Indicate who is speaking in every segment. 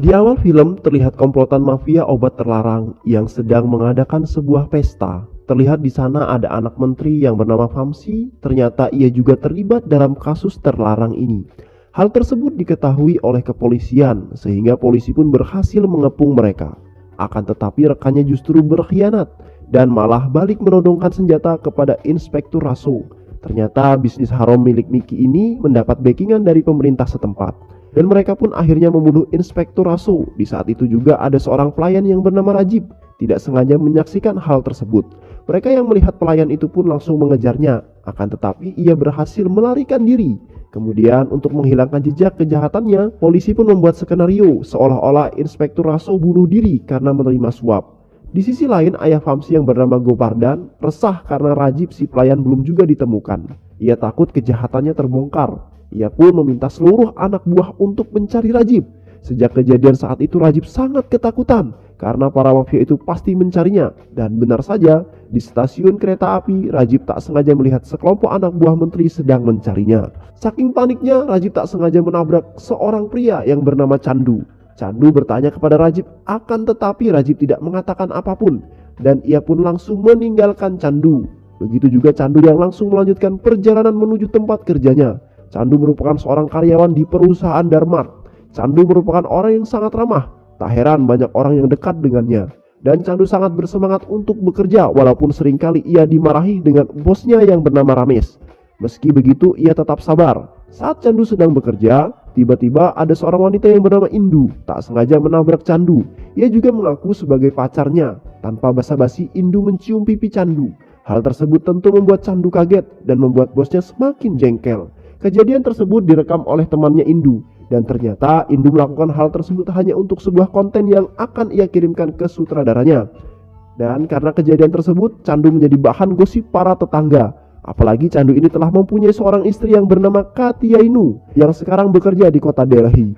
Speaker 1: Di awal film terlihat komplotan mafia obat terlarang yang sedang mengadakan sebuah pesta. Terlihat di sana ada anak menteri yang bernama Famsi, ternyata ia juga terlibat dalam kasus terlarang ini. Hal tersebut diketahui oleh kepolisian sehingga polisi pun berhasil mengepung mereka. Akan tetapi rekannya justru berkhianat dan malah balik menodongkan senjata kepada Inspektur Raso. Ternyata bisnis haram milik Miki ini mendapat backingan dari pemerintah setempat. Dan mereka pun akhirnya membunuh Inspektur Raso. Di saat itu juga ada seorang pelayan yang bernama Rajib tidak sengaja menyaksikan hal tersebut. Mereka yang melihat pelayan itu pun langsung mengejarnya. Akan tetapi ia berhasil melarikan diri. Kemudian untuk menghilangkan jejak kejahatannya, polisi pun membuat skenario seolah-olah Inspektur Raso bunuh diri karena menerima suap. Di sisi lain, ayah Famsi yang bernama Gopardan resah karena Rajib si pelayan belum juga ditemukan. Ia takut kejahatannya terbongkar. Ia pun meminta seluruh anak buah untuk mencari Rajib. Sejak kejadian saat itu Rajib sangat ketakutan karena para mafia itu pasti mencarinya. Dan benar saja, di stasiun kereta api Rajib tak sengaja melihat sekelompok anak buah menteri sedang mencarinya. Saking paniknya, Rajib tak sengaja menabrak seorang pria yang bernama Chandu. Chandu bertanya kepada Rajib, akan tetapi Rajib tidak mengatakan apapun dan ia pun langsung meninggalkan Chandu. Begitu juga Chandu yang langsung melanjutkan perjalanan menuju tempat kerjanya. Chandu merupakan seorang karyawan di perusahaan Darmart. Chandu merupakan orang yang sangat ramah. Tak heran banyak orang yang dekat dengannya. Dan Chandu sangat bersemangat untuk bekerja walaupun seringkali ia dimarahi dengan bosnya yang bernama Ramesh. Meski begitu ia tetap sabar. Saat Chandu sedang bekerja, tiba-tiba ada seorang wanita yang bernama Indu tak sengaja menabrak Chandu. Ia juga mengaku sebagai pacarnya. Tanpa basa-basi Indu mencium pipi Chandu. Hal tersebut tentu membuat Chandu kaget dan membuat bosnya semakin jengkel. Kejadian tersebut direkam oleh temannya Indu. Dan ternyata Indu melakukan hal tersebut hanya untuk sebuah konten yang akan ia kirimkan ke sutradaranya. Dan karena kejadian tersebut, Chandu menjadi bahan gosip para tetangga. Apalagi Chandu ini telah mempunyai seorang istri yang bernama Katyainu yang sekarang bekerja di kota Delhi.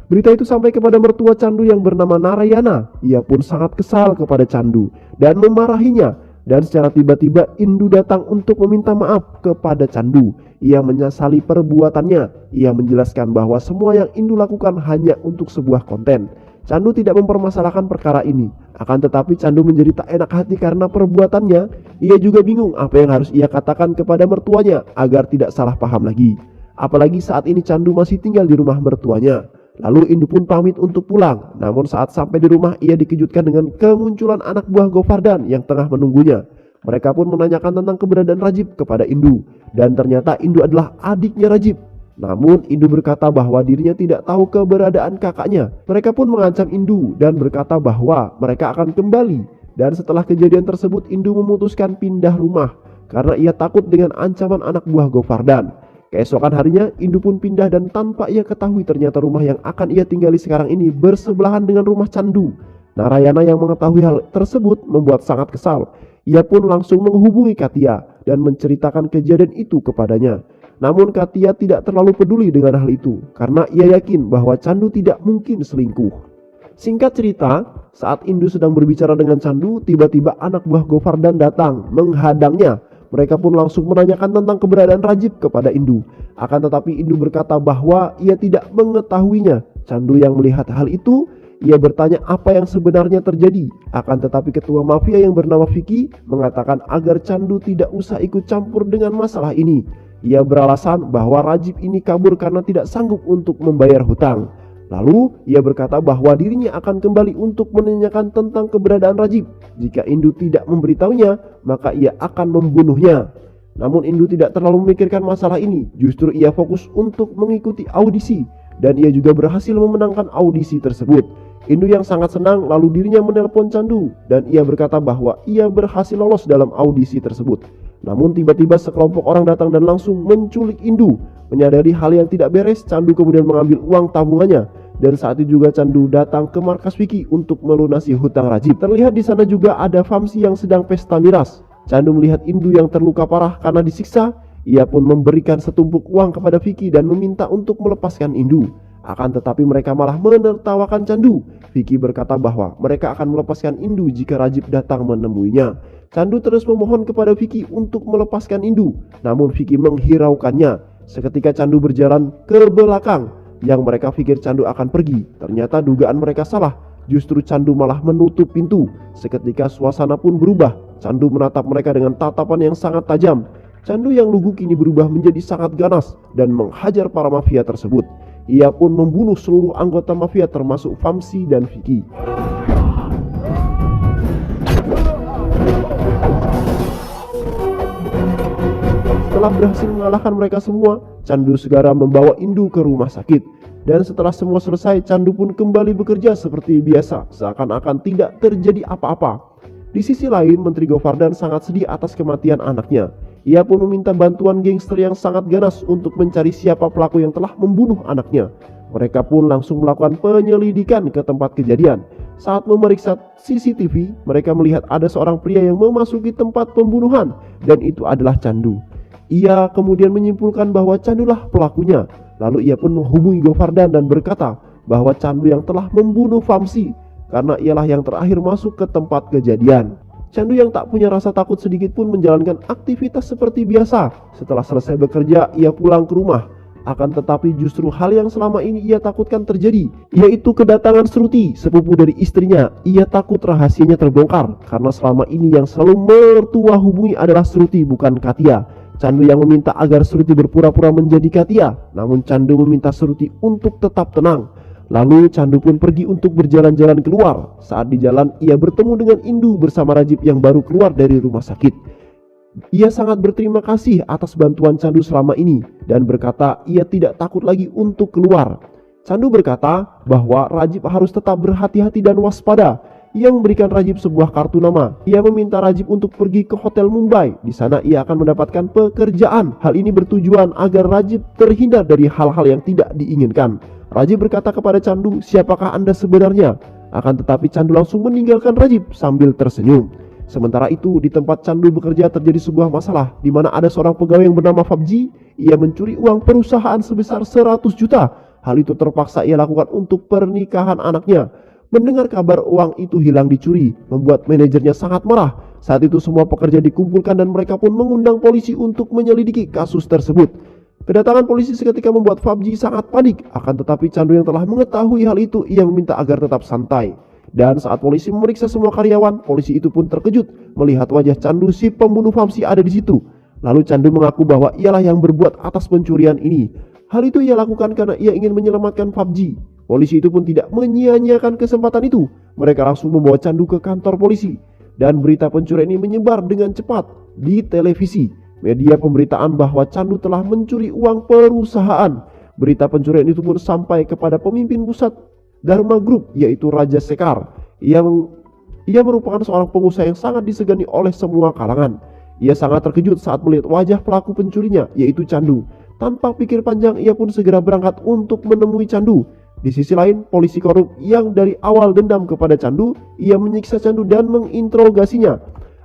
Speaker 1: Berita itu sampai kepada mertua Chandu yang bernama Narayana. Ia pun sangat kesal kepada Chandu dan memarahinya. Dan secara tiba-tiba Indu datang untuk meminta maaf kepada Chandu. Ia menyesali perbuatannya. Ia menjelaskan bahwa semua yang Indu lakukan hanya untuk sebuah konten. Chandu tidak mempermasalahkan perkara ini. Akan tetapi Chandu menjadi tak enak hati karena perbuatannya. Ia juga bingung apa yang harus ia katakan kepada mertuanya agar tidak salah paham lagi. Apalagi saat ini Chandu masih tinggal di rumah mertuanya. Lalu Indu pun pamit untuk pulang. Namun saat sampai di rumah ia dikejutkan dengan kemunculan anak buah Gopardan yang tengah menunggunya. Mereka pun menanyakan tentang keberadaan Rajib kepada Indu. Dan ternyata Indu adalah adiknya Rajib. Namun Indu berkata bahwa dirinya tidak tahu keberadaan kakaknya. Mereka pun mengancam Indu dan berkata bahwa mereka akan kembali. Dan setelah kejadian tersebut Indu memutuskan pindah rumah karena ia takut dengan ancaman anak buah Gopardan. Keesokan harinya Indu pun pindah dan tanpa ia ketahui ternyata rumah yang akan ia tinggali sekarang ini bersebelahan dengan rumah Chandu. Narayana yang mengetahui hal tersebut membuat sangat kesal. Ia pun langsung menghubungi Katya dan menceritakan kejadian itu kepadanya. Namun Katya tidak terlalu peduli dengan hal itu karena ia yakin bahwa Chandu tidak mungkin selingkuh. Singkat cerita, saat Indu sedang berbicara dengan Chandu, tiba-tiba anak buah Gopardan datang menghadangnya. Mereka pun langsung menanyakan tentang keberadaan Rajib kepada Indu. Akan tetapi Indu berkata bahwa ia tidak mengetahuinya. Chandu yang melihat hal itu, ia bertanya apa yang sebenarnya terjadi. Akan tetapi ketua mafia yang bernama Vicky mengatakan agar Chandu tidak usah ikut campur dengan masalah ini. Ia beralasan bahwa Rajib ini kabur karena tidak sanggup untuk membayar hutang. Lalu ia berkata bahwa dirinya akan kembali untuk menanyakan tentang keberadaan Rajib. Jika Indu tidak memberitahunya, maka ia akan membunuhnya. Namun Indu tidak terlalu memikirkan masalah ini. Justru ia fokus untuk mengikuti audisi. Dan ia juga berhasil memenangkan audisi tersebut. Indu yang sangat senang lalu dirinya menelpon Chandu. Dan ia berkata bahwa ia berhasil lolos dalam audisi tersebut. Namun tiba-tiba sekelompok orang datang dan langsung menculik Indu. Menyadari hal yang tidak beres, Chandu kemudian mengambil uang tabungannya. Dan saat itu juga Chandu datang ke markas Vicky untuk melunasi hutang Rajib. Terlihat di sana juga ada Famsi yang sedang pesta miras. Chandu melihat Indu yang terluka parah karena disiksa. Ia pun memberikan setumpuk uang kepada Vicky dan meminta untuk melepaskan Indu. Akan tetapi mereka malah menertawakan Chandu. Vicky berkata bahwa mereka akan melepaskan Indu jika Rajib datang menemuinya. Chandu terus memohon kepada Vicky untuk melepaskan Indu. Namun Vicky menghiraukannya. Seketika Chandu berjalan ke belakang. Yang mereka pikir Candu akan pergi, ternyata dugaan mereka salah. Justru Candu malah menutup pintu. Seketika suasana pun berubah. Candu menatap mereka dengan tatapan yang sangat tajam. Candu yang lugu kini berubah menjadi sangat ganas dan menghajar para mafia tersebut. Ia pun membunuh seluruh anggota mafia termasuk Vamsi dan Vicky. Setelah berhasil mengalahkan mereka semua, Candu segera membawa Indu ke rumah sakit. Dan setelah semua selesai, Candu pun kembali bekerja seperti biasa, seakan-akan tidak terjadi apa-apa. Di sisi lain, Menteri Govardan sangat sedih atas kematian anaknya. Ia pun meminta bantuan gangster yang sangat ganas untuk mencari siapa pelaku yang telah membunuh anaknya. Mereka pun langsung melakukan penyelidikan ke tempat kejadian. Saat memeriksa CCTV, mereka melihat ada seorang pria yang memasuki tempat pembunuhan, dan itu adalah Candu. Ia kemudian menyimpulkan bahwa Candulah pelakunya. Lalu ia pun menghubungi Govardan dan berkata bahwa Candu yang telah membunuh Vamsi, karena ialah yang terakhir masuk ke tempat kejadian. Candu yang tak punya rasa takut sedikit pun menjalankan aktivitas seperti biasa. Setelah selesai bekerja, ia pulang ke rumah. Akan tetapi justru hal yang selama ini ia takutkan terjadi, yaitu kedatangan Sruti, sepupu dari istrinya. Ia takut rahasianya terbongkar, karena selama ini yang selalu mertua hubungi adalah Sruti, bukan Katia. Candu yang meminta agar Sruti berpura-pura menjadi Katia, namun Candu meminta Sruti untuk tetap tenang. Lalu Candu pun pergi untuk berjalan-jalan keluar. Saat di jalan, ia bertemu dengan Indu bersama Rajib yang baru keluar dari rumah sakit. Ia sangat berterima kasih atas bantuan Candu selama ini dan berkata ia tidak takut lagi untuk keluar. Candu berkata bahwa Rajib harus tetap berhati-hati dan waspada. Ia memberikan Rajib sebuah kartu nama. Ia meminta Rajib untuk pergi ke Hotel Mumbai. Di sana ia akan mendapatkan pekerjaan. Hal ini bertujuan agar Rajib terhindar dari hal-hal yang tidak diinginkan. Rajib berkata kepada Candu, "Siapakah Anda sebenarnya?" Akan tetapi Candu langsung meninggalkan Rajib sambil tersenyum. Sementara itu, di tempat Candu bekerja terjadi sebuah masalah di mana ada seorang pegawai yang bernama Fabji. Ia mencuri uang perusahaan sebesar 100 juta. Hal itu terpaksa ia lakukan untuk pernikahan anaknya. Mendengar kabar uang itu hilang dicuri, membuat manajernya sangat marah. Saat itu semua pekerja dikumpulkan dan mereka pun mengundang polisi untuk menyelidiki kasus tersebut. Kedatangan polisi seketika membuat Fabji sangat panik. Akan tetapi Candu yang telah mengetahui hal itu, ia meminta agar tetap santai. Dan saat polisi memeriksa semua karyawan, polisi itu pun terkejut melihat wajah Candu, si pembunuh Vamsi, ada di situ. Lalu Candu mengaku bahwa ialah yang berbuat atas pencurian ini. Hal itu ia lakukan karena ia ingin menyelamatkan Fabji. Polisi itu pun tidak menyia-nyiakan kesempatan itu. Mereka langsung membawa Candu ke kantor polisi. Dan berita pencurian ini menyebar dengan cepat di televisi. Media pemberitaan bahwa Candu telah mencuri uang perusahaan. Berita pencurian itu pun sampai kepada pemimpin pusat Dharma Group, yaitu Raja Sekar. Ia merupakan seorang pengusaha yang sangat disegani oleh semua kalangan. Ia sangat terkejut saat melihat wajah pelaku pencurinya, yaitu Candu. Tanpa pikir panjang, ia pun segera berangkat untuk menemui Candu. Di sisi lain, polisi korup yang dari awal dendam kepada Candu, ia menyiksa Candu dan menginterogasinya.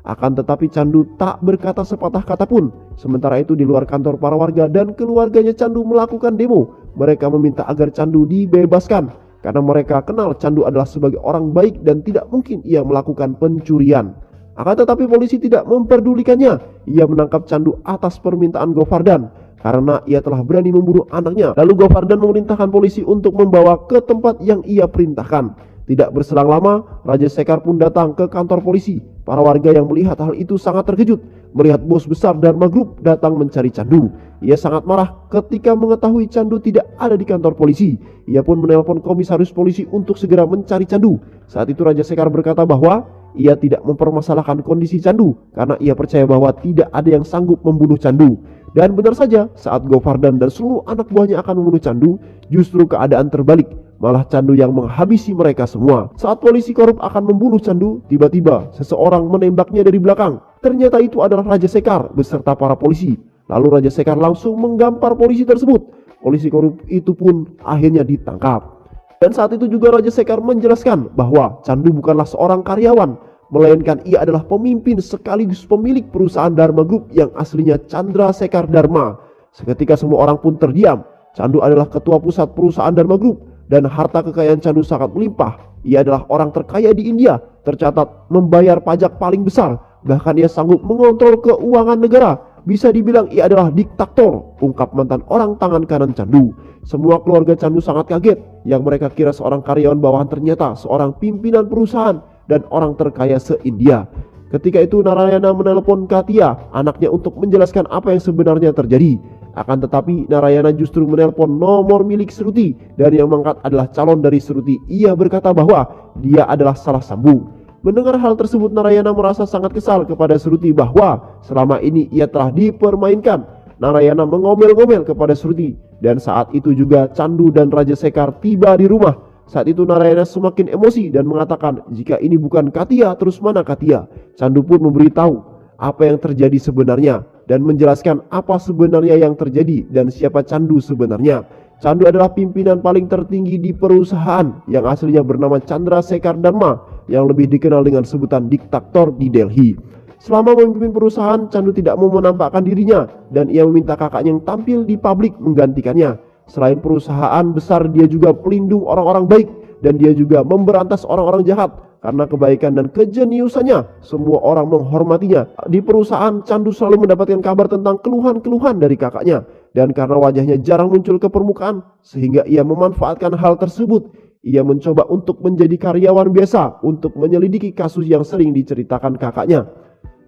Speaker 1: Akan tetapi Candu tak berkata sepatah kata pun. Sementara itu di luar kantor, para warga dan keluarganya Candu melakukan demo. Mereka meminta agar Candu dibebaskan, karena mereka kenal Candu adalah sebagai orang baik dan tidak mungkin ia melakukan pencurian. Akan tetapi polisi tidak memperdulikannya. Ia menangkap Candu atas permintaan Govardan karena ia telah berani membunuh anaknya. Lalu Govardan memerintahkan polisi untuk membawa ke tempat yang ia perintahkan. Tidak berselang lama, Raja Sekar pun datang ke kantor polisi. Para warga yang melihat hal itu sangat terkejut melihat bos besar Dharma Group datang mencari Candu. Ia sangat marah ketika mengetahui Candu tidak ada di kantor polisi. Ia pun menelpon komisaris polisi untuk segera mencari Candu. Saat itu Raja Sekar berkata bahwa ia tidak mempermasalahkan kondisi Candu karena ia percaya bahwa tidak ada yang sanggup membunuh Candu. Dan benar saja, saat Govardan dan seluruh anak buahnya akan membunuh Candu, justru keadaan terbalik. Malah Candu yang menghabisi mereka semua. Saat polisi korup akan membunuh Candu, tiba-tiba seseorang menembaknya dari belakang. Ternyata itu adalah Raja Sekar beserta para polisi. Lalu Raja Sekar langsung menggampar polisi tersebut. Polisi korup itu pun akhirnya ditangkap. Dan saat itu juga Raja Sekar menjelaskan bahwa Candu bukanlah seorang karyawan, melainkan ia adalah pemimpin sekaligus pemilik perusahaan Dharma Group yang aslinya Chandra Sekar Dharma. Seketika semua orang pun terdiam. Candu adalah ketua pusat perusahaan Dharma Group dan harta kekayaan Candu sangat melimpah. Ia adalah orang terkaya di India, tercatat membayar pajak paling besar. Bahkan ia sanggup mengontrol keuangan negara. Bisa dibilang ia adalah diktator, ungkap mantan orang tangan kanan Candu. Semua keluarga Candu sangat kaget, yang mereka kira seorang karyawan bawahan ternyata seorang pimpinan perusahaan dan orang terkaya se-India. Ketika itu Narayana menelepon Katia, anaknya, untuk menjelaskan apa yang sebenarnya terjadi. Akan tetapi Narayana justru menelpon nomor milik Shruti dan yang mengangkat adalah calon dari Shruti. Ia berkata bahwa dia adalah salah sambung. Mendengar hal tersebut, Narayana merasa sangat kesal kepada Shruti bahwa selama ini ia telah dipermainkan. Narayana mengomel-ngomel kepada Shruti, dan saat itu juga Candu dan Raja Sekar tiba di rumah. Saat itu Narayana semakin emosi dan mengatakan, jika ini bukan Katia, terus mana Katia? Candu pun memberitahu apa yang terjadi sebenarnya dan menjelaskan apa sebenarnya yang terjadi dan siapa Candu sebenarnya. Candu adalah pimpinan paling tertinggi di perusahaan yang aslinya bernama Chandra Sekar Dharma, yang lebih dikenal dengan sebutan diktator di Delhi. Selama memimpin perusahaan, Candu tidak mau menampakkan dirinya dan ia meminta kakaknya yang tampil di publik menggantikannya. Selain perusahaan besar, dia juga pelindung orang-orang baik dan dia juga memberantas orang-orang jahat. Karena kebaikan dan kejeniusannya, semua orang menghormatinya. Di perusahaan, Candu selalu mendapatkan kabar tentang keluhan-keluhan dari kakaknya. Dan karena wajahnya jarang muncul ke permukaan, sehingga ia memanfaatkan hal tersebut. Ia mencoba untuk menjadi karyawan biasa untuk menyelidiki kasus yang sering diceritakan kakaknya.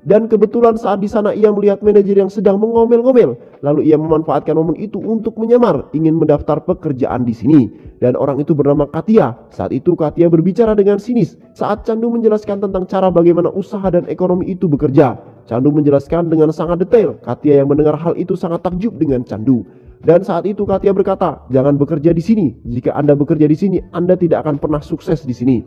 Speaker 1: Dan kebetulan saat di sana ia melihat manajer yang sedang mengomel-ngomel. Lalu ia memanfaatkan momen itu untuk menyamar ingin mendaftar pekerjaan di sini. Dan orang itu bernama Katia. Saat itu Katia berbicara dengan sinis saat Candu menjelaskan tentang cara bagaimana usaha dan ekonomi itu bekerja. Candu menjelaskan dengan sangat detail. Katia yang mendengar hal itu sangat takjub dengan Candu. Dan saat itu Katia berkata, jangan bekerja di sini. Jika Anda bekerja di sini, Anda tidak akan pernah sukses di sini.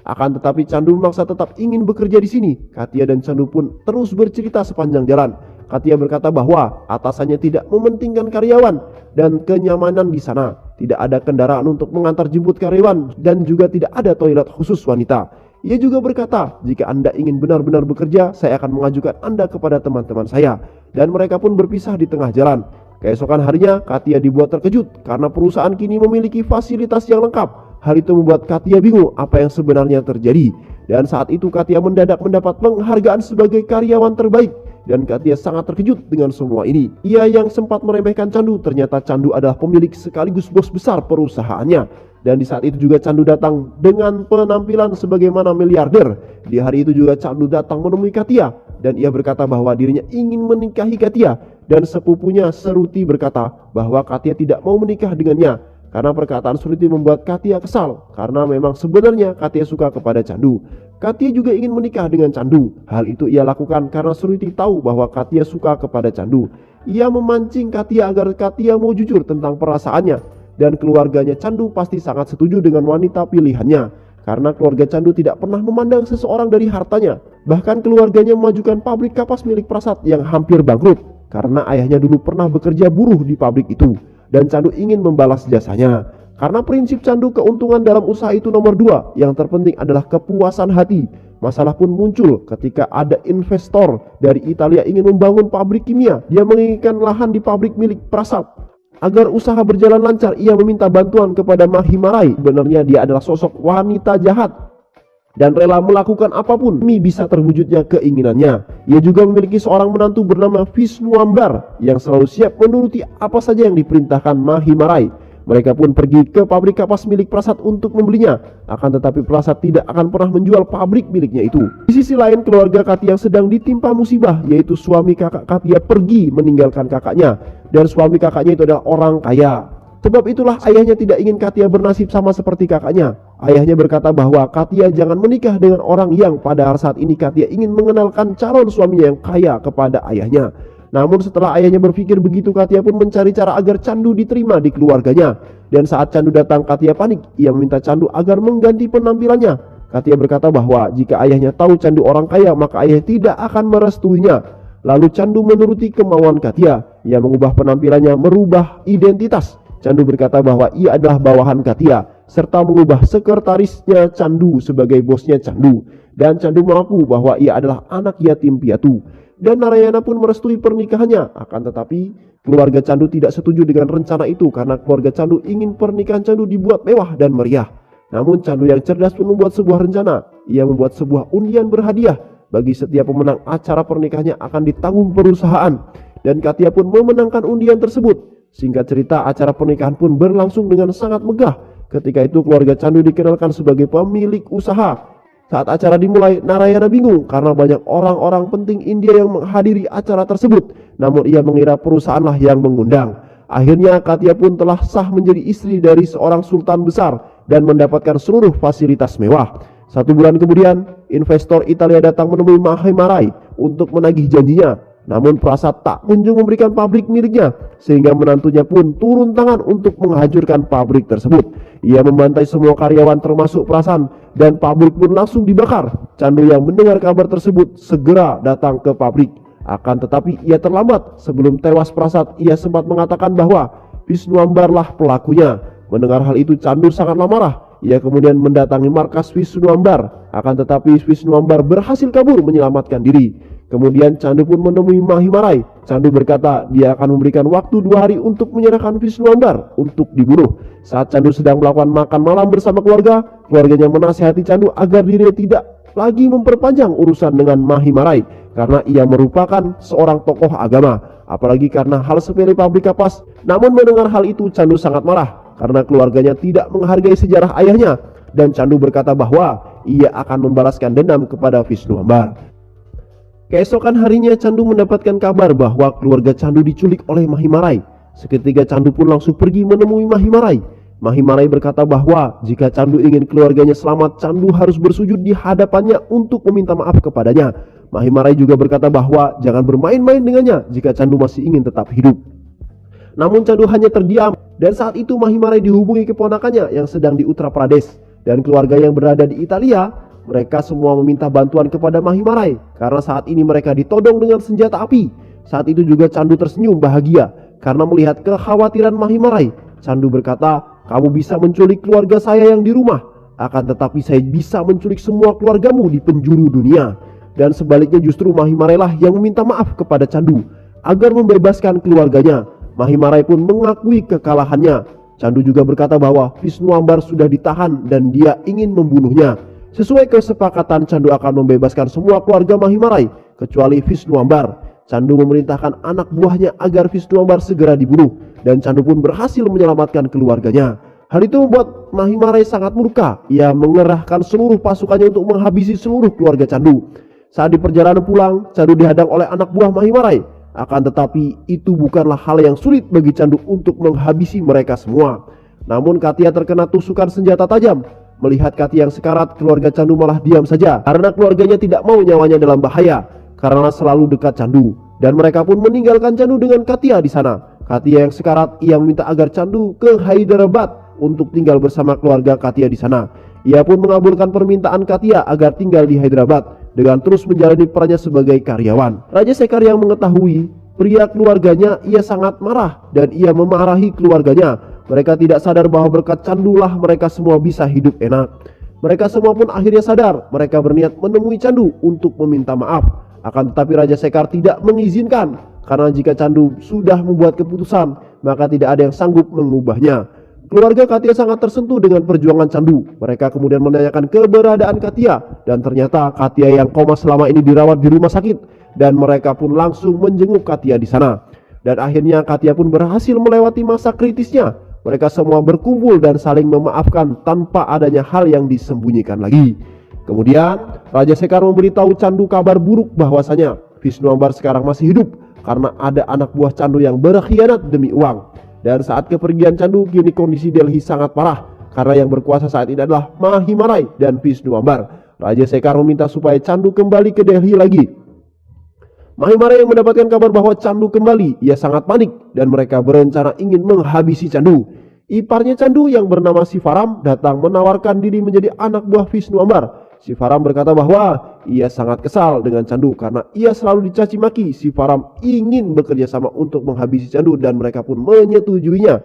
Speaker 1: Akan tetapi Candu memaksa tetap ingin bekerja di sini. Katia dan Candu pun terus bercerita sepanjang jalan. Katia berkata bahwa atasannya tidak mementingkan karyawan dan kenyamanan di sana. Tidak ada kendaraan untuk mengantar jemput karyawan dan juga tidak ada toilet khusus wanita. Ia juga berkata, jika Anda ingin benar-benar bekerja, saya akan mengajukan Anda kepada teman-teman saya. Dan mereka pun berpisah di tengah jalan. Keesokan harinya, Katia dibuat terkejut karena perusahaan kini memiliki fasilitas yang lengkap. Hal itu membuat Katia bingung apa yang sebenarnya terjadi. Dan saat itu Katia mendadak mendapat penghargaan sebagai karyawan terbaik. Dan Katia sangat terkejut dengan semua ini. Ia yang sempat meremehkan Candu, ternyata Candu adalah pemilik sekaligus bos besar perusahaannya. Dan di saat itu juga Candu datang dengan penampilan sebagaimana miliarder. Di hari itu juga Candu datang menemui Katia. Dan ia berkata bahwa dirinya ingin menikahi Katia. Dan sepupunya Shruti berkata bahwa Katia tidak mau menikah dengannya. Karena perkataan Shruti membuat Katia kesal. Karena memang sebenarnya Katia suka kepada Candu. Katia juga ingin menikah dengan Candu. Hal itu ia lakukan karena Shruti tahu bahwa Katia suka kepada Candu. Ia memancing Katia agar Katia mau jujur tentang perasaannya. Dan keluarganya Candu pasti sangat setuju dengan wanita pilihannya. Karena keluarga Candu tidak pernah memandang seseorang dari hartanya. Bahkan keluarganya memajukan pabrik kapas milik Prasad yang hampir bangkrut. Karena ayahnya dulu pernah bekerja buruh di pabrik itu. Dan Candu ingin membalas jasanya. Karena prinsip Candu, keuntungan dalam usaha itu nomor 2. Yang terpenting adalah kepuasan hati. Masalah pun muncul ketika ada investor dari Italia ingin membangun pabrik kimia. Dia menginginkan lahan di pabrik milik Prasad. Agar usaha berjalan lancar, ia meminta bantuan kepada Mahimarai. Sebenarnya dia adalah sosok wanita jahat dan rela melakukan apapun demi bisa terwujudnya keinginannya. Ia juga memiliki seorang menantu bernama Vishnuambar yang selalu siap menuruti apa saja yang diperintahkan Mahimarai. Mereka pun pergi ke pabrik kapas milik Prasad untuk membelinya. Akan tetapi Prasad tidak akan pernah menjual pabrik miliknya itu. Di sisi lain, keluarga Katia sedang ditimpa musibah, yaitu suami kakak Katia pergi meninggalkan kakaknya. Dan suami kakaknya itu adalah orang kaya. Sebab itulah ayahnya tidak ingin Katia bernasib sama seperti kakaknya. Ayahnya berkata bahwa Katia jangan menikah dengan orang yang pada saat ini Katia ingin mengenalkan calon suaminya yang kaya kepada ayahnya. Namun setelah ayahnya berpikir begitu, Katia pun mencari cara agar Candu diterima di keluarganya. Dan saat Candu datang, Katia panik. Ia meminta Candu agar mengganti penampilannya. Katia berkata bahwa jika ayahnya tahu Candu orang kaya, maka ayah tidak akan merestuinya. Lalu Candu menuruti kemauan Katia. Ia mengubah penampilannya, merubah identitas. Candu berkata bahwa ia adalah bawahan Katia, serta mengubah sekretarisnya Candu sebagai bosnya Candu. Dan Candu mengaku bahwa ia adalah anak yatim piatu. Dan Narayana pun merestui pernikahannya. Akan tetapi keluarga Candu tidak setuju dengan rencana itu karena keluarga Candu ingin pernikahan Candu dibuat mewah dan meriah. Namun Candu yang cerdas pun membuat sebuah rencana. Ia membuat sebuah undian berhadiah. Bagi setiap pemenang acara pernikahannya akan ditanggung perusahaan. dan Katia pun memenangkan undian tersebut. Singkat cerita, acara pernikahan pun berlangsung dengan sangat megah. Ketika itu keluarga Chandu dikenalkan sebagai pemilik usaha. Saat acara dimulai, Narayana bingung karena banyak orang-orang penting India yang menghadiri acara tersebut. Namun ia mengira perusahaanlah yang mengundang. Akhirnya Katia pun telah sah menjadi istri dari seorang sultan besar dan mendapatkan seluruh fasilitas mewah. 1 bulan kemudian, investor Italia datang menemui Mahimarai untuk menagih janjinya. Namun Prasad tak kunjung memberikan pabrik miliknya, sehingga menantunya pun turun tangan untuk menghancurkan pabrik tersebut. Ia membantai semua karyawan termasuk Prasan, dan pabrik pun langsung dibakar. Chandu yang mendengar kabar tersebut segera datang ke pabrik. Akan tetapi ia terlambat. Sebelum tewas Prasad, ia sempat mengatakan bahwa Visnuambarlah pelakunya. Mendengar hal itu, Chandu sangatlah marah. Ia kemudian mendatangi markas Visnuambar. Akan tetapi Visnuambar berhasil kabur menyelamatkan diri. Kemudian Chandu pun menemui Mahimarai. Chandu berkata dia akan memberikan waktu 2 hari untuk menyerahkan Visnuambar untuk dibunuh. Saat Chandu sedang melakukan makan malam bersama keluarganya menasihati Chandu agar dirinya tidak lagi memperpanjang urusan dengan Mahimarai karena ia merupakan seorang tokoh agama, apalagi karena hal sepele pabrik kapas. Namun mendengar hal itu, Chandu sangat marah karena keluarganya tidak menghargai sejarah ayahnya, dan Chandu berkata bahwa ia akan membalaskan dendam kepada Visnuambar. Keesokan harinya Chandu mendapatkan kabar bahwa keluarga Chandu diculik oleh Mahimarai. Seketika Chandu pun langsung pergi menemui Mahimarai. Mahimarai berkata bahwa jika Chandu ingin keluarganya selamat, Chandu harus bersujud di hadapannya untuk meminta maaf kepadanya. Mahimarai juga berkata bahwa jangan bermain-main dengannya jika Chandu masih ingin tetap hidup. Namun Chandu hanya terdiam, dan saat itu Mahimarai dihubungi keponakannya yang sedang di Uttar Pradesh dan keluarga yang berada di Italia. Mereka semua meminta bantuan kepada Mahimarai karena saat ini mereka ditodong dengan senjata api. Saat itu juga Chandu tersenyum bahagia karena melihat kekhawatiran Mahimarai. Chandu berkata, kamu bisa menculik keluarga saya yang di rumah, akan tetapi saya bisa menculik semua keluargamu di penjuru dunia. Dan sebaliknya justru Mahimarai lah yang meminta maaf kepada Chandu agar membebaskan keluarganya. Mahimarai pun mengakui kekalahannya. Chandu juga berkata bahwa Visnuambar sudah ditahan dan dia ingin membunuhnya. Sesuai kesepakatan, Chandu akan membebaskan semua keluarga Mahimarai kecuali Visnuambar. Chandu memerintahkan anak buahnya agar Visnuambar segera dibunuh, dan Chandu pun berhasil menyelamatkan keluarganya. Hal itu membuat Mahimarai sangat murka. Ia mengerahkan seluruh pasukannya untuk menghabisi seluruh keluarga Chandu. Saat di perjalanan pulang, Chandu dihadang oleh anak buah Mahimarai. Akan tetapi itu bukanlah hal yang sulit bagi Chandu untuk menghabisi mereka semua. Namun Katia terkena tusukan senjata tajam. Melihat Katia yang sekarat, keluarga Chandu malah diam saja karena keluarganya tidak mau nyawanya dalam bahaya karena selalu dekat Chandu, dan mereka pun meninggalkan Chandu dengan Katia di sana. Katia yang sekarat, ia meminta agar Chandu ke Hyderabad untuk tinggal bersama keluarga Katia di sana. Ia pun mengabulkan permintaan Katia agar tinggal di Hyderabad dengan terus menjalani perannya sebagai karyawan. Raja Sekar yang mengetahui pria keluarganya, ia sangat marah dan ia memarahi keluarganya. Mereka tidak sadar bahwa berkat Chandu lah mereka semua bisa hidup enak. Mereka semua pun akhirnya sadar. Mereka berniat menemui Chandu untuk meminta maaf. Akan tetapi Raja Sekar tidak mengizinkan, karena jika Chandu sudah membuat keputusan, maka tidak ada yang sanggup mengubahnya. Keluarga Katia sangat tersentuh dengan perjuangan Chandu. Mereka kemudian menanyakan keberadaan Katia, dan ternyata Katia yang koma selama ini dirawat di rumah sakit, dan mereka pun langsung menjenguk Katia di sana. Dan akhirnya Katia pun berhasil melewati masa kritisnya. Mereka semua berkumpul dan saling memaafkan tanpa adanya hal yang disembunyikan lagi. Kemudian Raja Sekar memberitahu Chandu kabar buruk bahwasanya Visnuambar sekarang masih hidup karena ada anak buah Chandu yang berkhianat demi uang. Dan saat kepergian Chandu, kini kondisi Delhi sangat parah karena yang berkuasa saat ini adalah Mahimarai dan Visnuambar. Raja Sekar meminta supaya Chandu kembali ke Delhi lagi. Mahimarai yang mendapatkan kabar bahwa Chandu kembali, ia sangat panik dan mereka berencana ingin menghabisi Chandu. Iparnya Chandu yang bernama Sivaram datang menawarkan diri menjadi anak buah Visnuambar. Sivaram berkata bahwa ia sangat kesal dengan Chandu karena ia selalu dicaci maki. Sivaram ingin bekerja sama untuk menghabisi Chandu dan mereka pun menyetujuinya.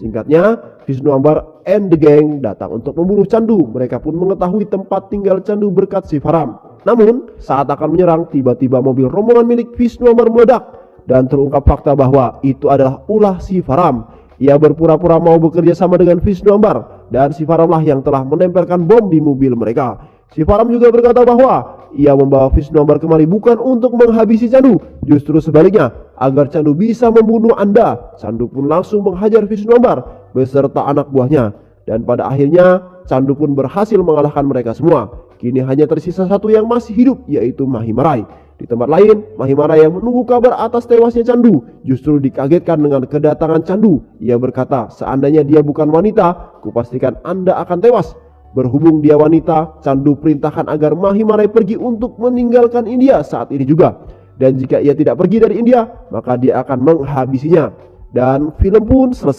Speaker 1: Singkatnya, Visnuambar and the gang datang untuk membunuh Chandu. Mereka pun mengetahui tempat tinggal Chandu berkat Sivaram. Namun, saat akan menyerang, tiba-tiba mobil rombongan milik Visnuambar meledak dan terungkap fakta bahwa itu adalah ulah Sivaram. Ia berpura-pura mau bekerja sama dengan Visnuambar dan Sivaramlah yang telah menempelkan bom di mobil mereka. Sivaram juga berkata bahwa ia membawa Vishnu Ambar kemari bukan untuk menghabisi Chandu, justru sebaliknya, agar Chandu bisa membunuh Anda. Chandu pun langsung menghajar Vishnu Ambar beserta anak buahnya. Dan pada akhirnya, Chandu pun berhasil mengalahkan mereka semua. Kini hanya tersisa satu yang masih hidup, yaitu Mahimarai. Di tempat lain, Mahimarai yang menunggu kabar atas tewasnya Chandu justru dikagetkan dengan kedatangan Chandu. Ia berkata, seandainya dia bukan wanita, kupastikan Anda akan tewas. Berhubung dia wanita, Chandu perintahkan agar Mahimarai pergi untuk meninggalkan India saat ini juga. Dan jika ia tidak pergi dari India, maka dia akan menghabisinya. Dan film pun selesai.